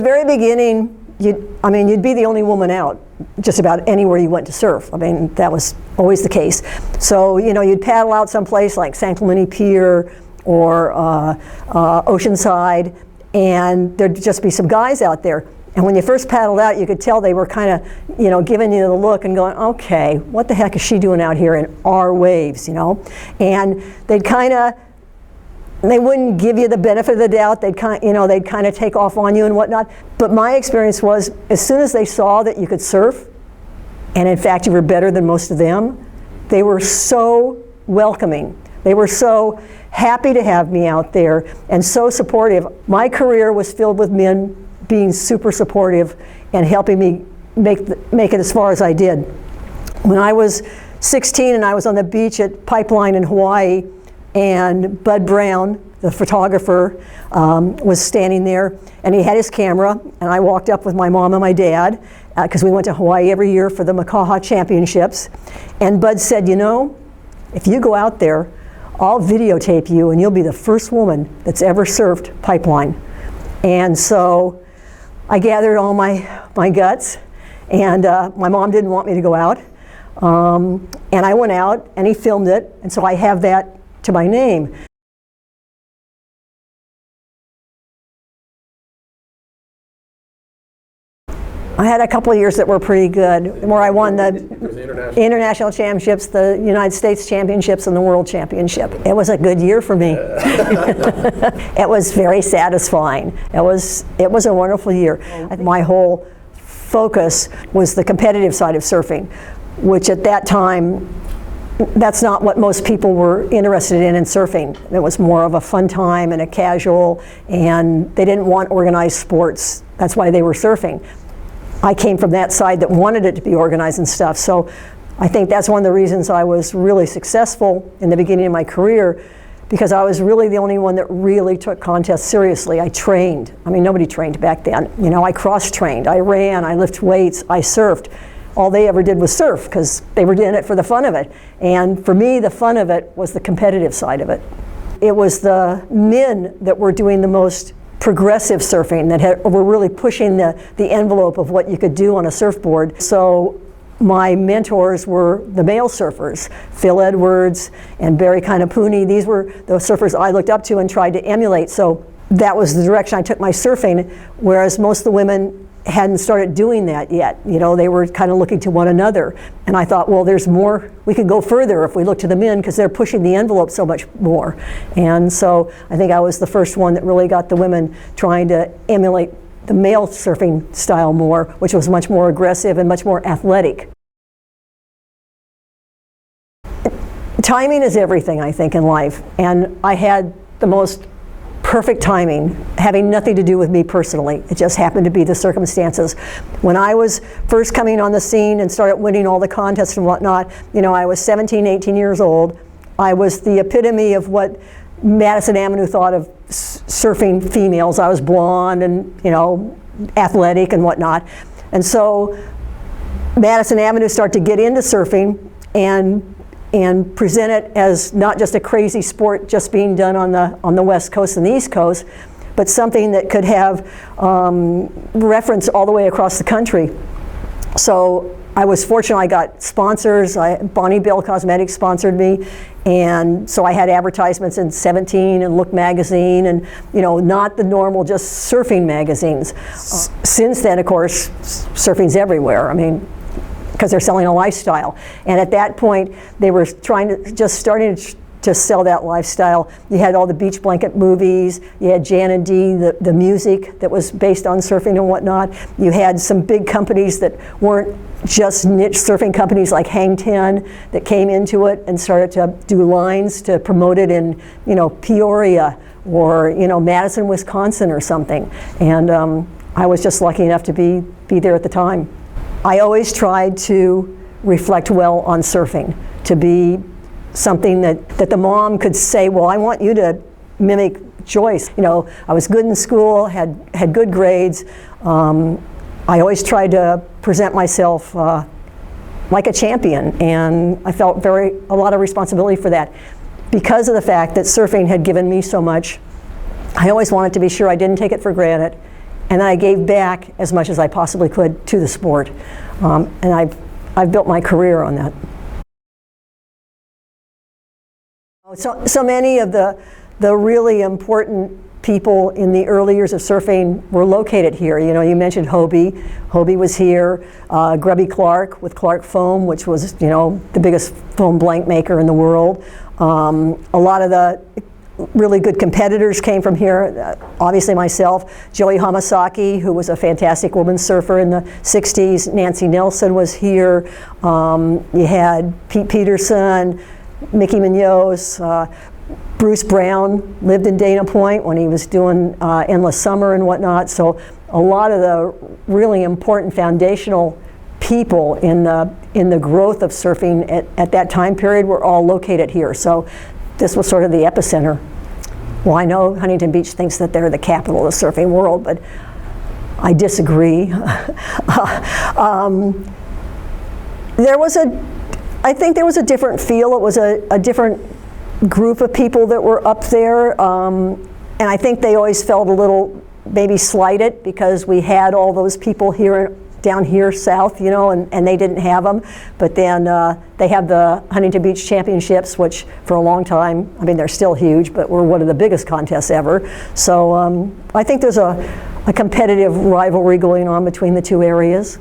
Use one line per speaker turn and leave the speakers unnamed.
very beginning, you'd be the only woman out just about anywhere you went to surf. I mean, that was always the case. So, you'd paddle out someplace like San Clemente Pier or Oceanside, and there'd just be some guys out there. And when you first paddled out, you could tell they were kind of, giving you the look and going, okay, what the heck is she doing out here in our waves, And they wouldn't give you the benefit of the doubt. They'd kind of take off on you and whatnot. But my experience was, as soon as they saw that you could surf, and in fact you were better than most of them, they were so welcoming. They were so happy to have me out there and so supportive. My career was filled with men being super supportive and helping me make it as far as I did. When I was 16 and I was on the beach at Pipeline in Hawaii, and Bud Brown, the photographer, was standing there, and he had his camera, and I walked up with my mom and my dad, because we went to Hawaii every year for the Makaha Championships, and Bud said, if you go out there, I'll videotape you, and you'll be the first woman that's ever surfed Pipeline. And so I gathered all my guts, and my mom didn't want me to go out, and I went out, and he filmed it, and so I have that to my name. I had a couple of years that were pretty good, where I won the international championships, the United States championships, and the world championship. It was a good year for me. It was very satisfying. It was a wonderful year. My whole focus was the competitive side of surfing, which at that time, that's not what most people were interested in surfing. It was more of a fun time and a casual, and they didn't want organized sports. That's why they were surfing. I came from that side that wanted it to be organized and stuff, so I think that's one of the reasons I was really successful in the beginning of my career, because I was really the only one that really took contests seriously. I trained. I mean, nobody trained back then. I cross-trained, I ran, I lifted weights, I surfed. All they ever did was surf, because they were doing it for the fun of it. And for me, the fun of it was the competitive side of it. It was the men that were doing the most progressive surfing, that were really pushing the envelope of what you could do on a surfboard. So my mentors were the male surfers, Phil Edwards and Barry Kainapuni. These were the surfers I looked up to and tried to emulate. So that was the direction I took my surfing, whereas most of the women hadn't started doing that yet. They were kind of looking to one another. And I thought, well, there's more. We could go further if we look to the men, because they're pushing the envelope so much more. And so I think I was the first one that really got the women trying to emulate the male surfing style more, which was much more aggressive and much more athletic. Timing is everything, I think, in life. And I had the most perfect timing, having nothing to do with me personally. It just happened to be the circumstances. When I was first coming on the scene and started winning all the contests and whatnot, I was 17, 18 years old. I was the epitome of what Madison Avenue thought of surfing females. I was blonde and, athletic and whatnot. And so Madison Avenue started to get into surfing and present it as not just a crazy sport just being done on the West Coast and the East Coast, but something that could have reference all the way across the country. So I was fortunate. I got sponsors. Bonnie Bell Cosmetics sponsored me, and so I had advertisements in 17 and Look magazine, and not the normal just surfing magazines. Since then, of course, surfing's everywhere. I mean, because they're selling a lifestyle. And at that point, they were starting to sell that lifestyle. You had all the beach blanket movies, you had Jan and Dee, the music that was based on surfing and whatnot. You had some big companies that weren't just niche surfing companies like Hang 10 that came into it and started to do lines to promote it in, Peoria or, Madison, Wisconsin or something. And I was just lucky enough to be there at the time. I always tried to reflect well on surfing, to be something that the mom could say, well, I want you to mimic Joyce. I was good in school, had good grades. I always tried to present myself like a champion, and I felt a lot of responsibility for that. Because of the fact that surfing had given me so much, I always wanted to be sure I didn't take it for granted, and I gave back as much as I possibly could to the sport. And I've built my career on that. So many of the really important people in the early years of surfing were located here. You know, you mentioned Hobie. Hobie was here. Grubby Clark with Clark Foam, which was, you know, the biggest foam blank maker in the world. A lot of the really good competitors came from here. Obviously myself, Joey Hamasaki, who was a fantastic women's surfer in the 60s. Nancy Nelson was here. You had Pete Peterson, Mickey Munoz, Bruce Brown lived in Dana Point when he was doing Endless Summer and whatnot. So a lot of the really important foundational people in the growth of surfing at that time period were all located here. So this was sort of the epicenter. Well, I know Huntington Beach thinks that they're the capital of the surfing world, but I disagree. I think there was a different feel. It was a different group of people that were up there, and I think they always felt a little maybe slighted because we had all those people here down here south, you know, and they didn't have them. But then they have the Huntington Beach Championships, which for a long time, I mean, they're still huge, but were one of the biggest contests ever. So I think there's a competitive rivalry going on between the two areas.